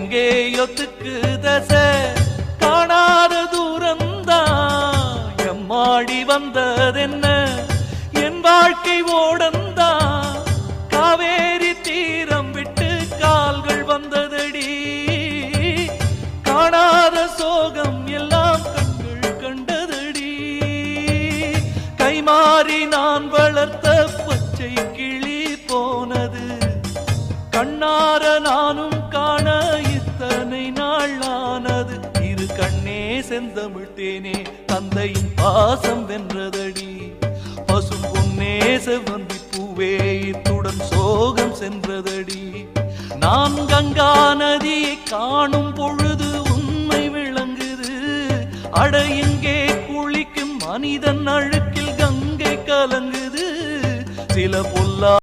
எங்கேயோ திக்கு தசை காணாத தூரந்தான் எம்மாடி வந்ததென்ன என் வாழ்க்கை ஓடந்தான் காவேரி தீரம் விட்டு கால்கள் வந்ததடி காணாத சோகம் எல்லாம் கண்கள் கண்டதடி கைமாறி நான் வளர்த்த பச்சை கிளி போனது கண்ணார நானும் காண இத்தனை நாள் ஆனது இரு கண்ணே செந்தமிழ் தேனே தந்தையின் பாசம் வென்றதடி பசும் பொன்னே செவ்வந்தி பூவே இத்துடன் சோகம் சென்றதடி நான் கங்கா நதியை காணும் பொழுது உண்மை விளங்குது அட இங்கே குளிக்கும் மனிதன் அழுக்கில் கங்கை கலங்குது சில பொல்லா